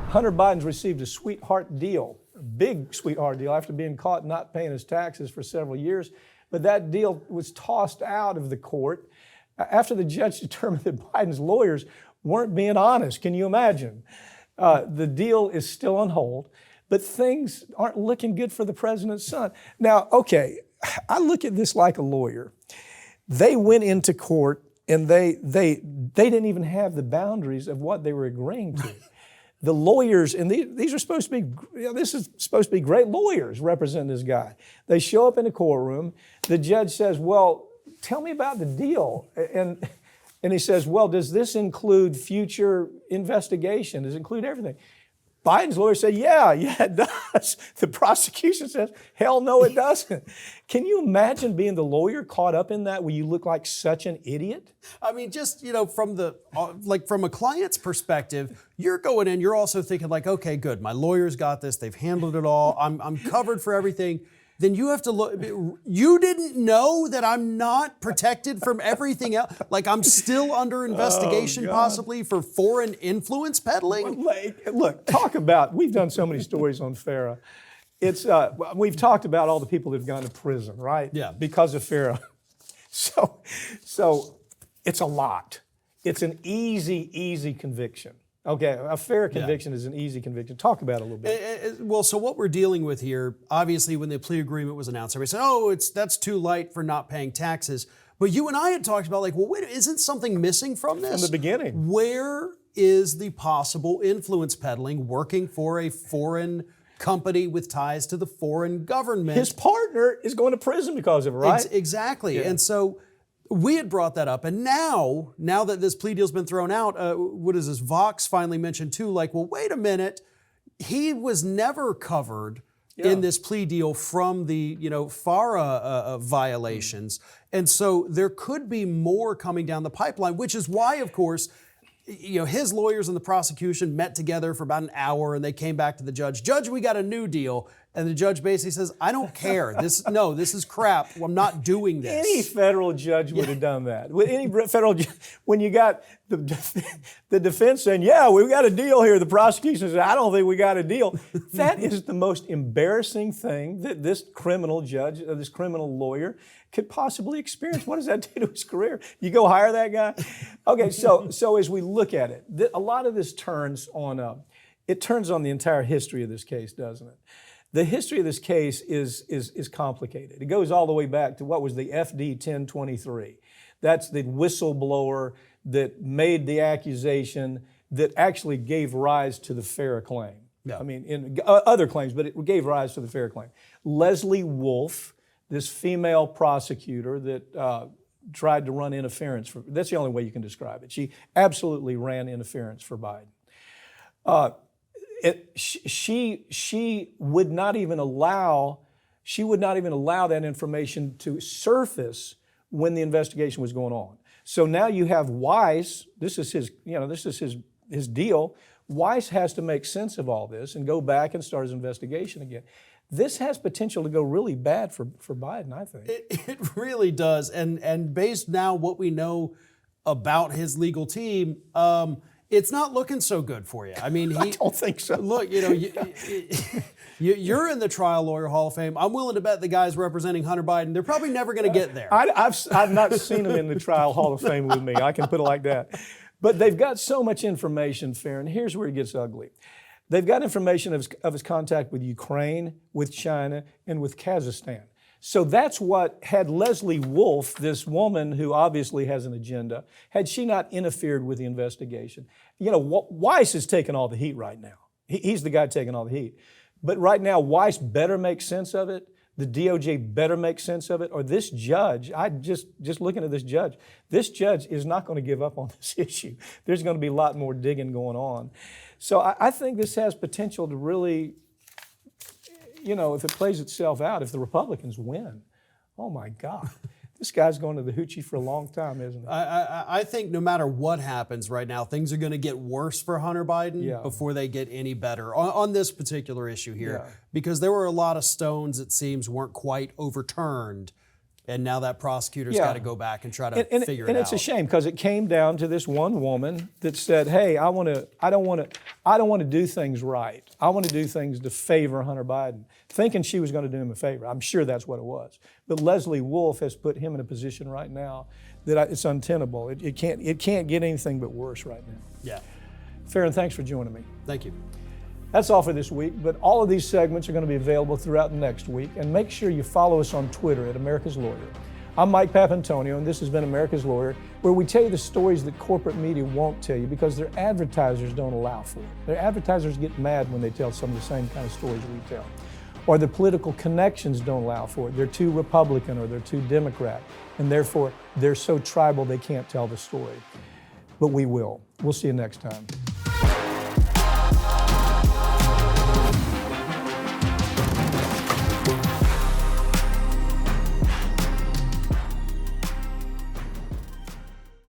Hunter Biden's received a sweetheart deal, a big sweetheart deal after being caught not paying his taxes for several years. But that deal was tossed out of the court after the judge determined that Biden's lawyers weren't being honest. Can you imagine? The deal is still on hold, but things aren't looking good for the president's son. Now, okay, I look at this like a lawyer. They went into court and they didn't even have the boundaries of what they were agreeing to. The lawyers, and these are supposed to be, this is supposed to be great lawyers representing this guy. They show up in the courtroom. The judge says, well, tell me about the deal. And he says, well, does this include future investigation? Does it include everything? Biden's lawyer said, yeah, it does. The prosecution says, hell no, it doesn't. Can you imagine being the lawyer caught up in that where you look like such an idiot? I mean, just, from a client's perspective, you're going in, you're also thinking like, okay, good, my lawyer's got this, they've handled it all, I'm covered for everything. Then you have to look, you didn't know that I'm not protected from everything else? Like I'm still under investigation possibly for foreign influence peddling? Look, talk about, we've done so many stories on Farah. We've talked about all the people that have gone to prison, right? Yeah. Because of Farah. So it's a lot. It's an easy conviction. Okay, a fair conviction is an easy conviction. Talk about it a little bit. Well, so what we're dealing with here, obviously when the plea agreement was announced, everybody said, oh, that's too light for not paying taxes. But you and I had talked about like, well, wait, isn't something missing from this? From the beginning. Where is the possible influence peddling working for a foreign company with ties to the foreign government? His partner is going to prison because of it, right? Exactly. Yeah. And so we had brought that up, and now that this plea deal's been thrown out, what is this? Vox finally mentioned too, like, well, wait a minute, he was never covered in this plea deal from the FARA violations, and so there could be more coming down the pipeline, which is why, of course, his lawyers and the prosecution met together for about an hour, and they came back to the judge. Judge, we got a new deal. And the judge basically says, I don't care. This is crap. I'm not doing this. Any federal judge would have done that. With any federal when you got the defense saying, yeah, we've got a deal here. The prosecution says, I don't think we got a deal. That is the most embarrassing thing that this criminal judge, or this criminal lawyer could possibly experience. What does that do to his career? You go hire that guy? Okay, so as we look at it, a lot of this turns on the entire history of this case, doesn't it? The history of this case is complicated. It goes all the way back to what was the FD 1023. That's the whistleblower that made the accusation that actually gave rise to the FARA claim. Yeah. I mean, in other claims, but it gave rise to the FARA claim. Leslie Wolf, this female prosecutor that tried to run interference that's the only way you can describe it. She absolutely ran interference for Biden. She would not even allow that information to surface when the investigation was going on. So now you have Weiss. This is his deal. Weiss has to make sense of all this and go back and start his investigation again. This has potential to go really bad for Biden, I think. It really does. And based now what we know about his legal team, it's not looking so good for you. I mean, I don't think so. Look, you're in the Trial Lawyer Hall of Fame. I'm willing to bet the guys representing Hunter Biden, they're probably never going to get there. I've not seen them in the Trial Hall of Fame with me. I can put it like that. But they've got so much information, Farron. Here's where it gets ugly. They've got information of his contact with Ukraine, with China, and with Kazakhstan. So that's what had Leslie Wolf, this woman who obviously has an agenda, had she not interfered with the investigation. Weiss is taking all the heat right now. He's the guy taking all the heat. But right now, Weiss better make sense of it. The DOJ better make sense of it. Or this judge, just looking at this judge is not going to give up on this issue. There's going to be a lot more digging going on. So I think this has potential to really, if it plays itself out, if the Republicans win, oh my God, this guy's going to the hoochie for a long time, isn't he? I think no matter what happens right now, things are going to get worse for Hunter Biden before they get any better on this particular issue here, because there were a lot of stones, it seems, weren't quite overturned and now that prosecutor's Yeah. got to go back and try to figure it out. And it's a shame because it came down to this one woman that said, "Hey, I don't want to do things right. I want to do things to favor Hunter Biden," thinking she was going to do him a favor. I'm sure that's what it was. But Leslie Wolf has put him in a position right now that it's untenable. It can't get anything but worse right now. Yeah. Farron, thanks for joining me. Thank you. That's all for this week, but all of these segments are going to be available throughout next week, and make sure you follow us on Twitter at America's Lawyer. I'm Mike Papantonio, and this has been America's Lawyer, where we tell you the stories that corporate media won't tell you because their advertisers don't allow for it. Their advertisers get mad when they tell some of the same kind of stories we tell. Or the political connections don't allow for it. They're too Republican or they're too Democrat, and therefore they're so tribal they can't tell the story. But we will. We'll see you next time.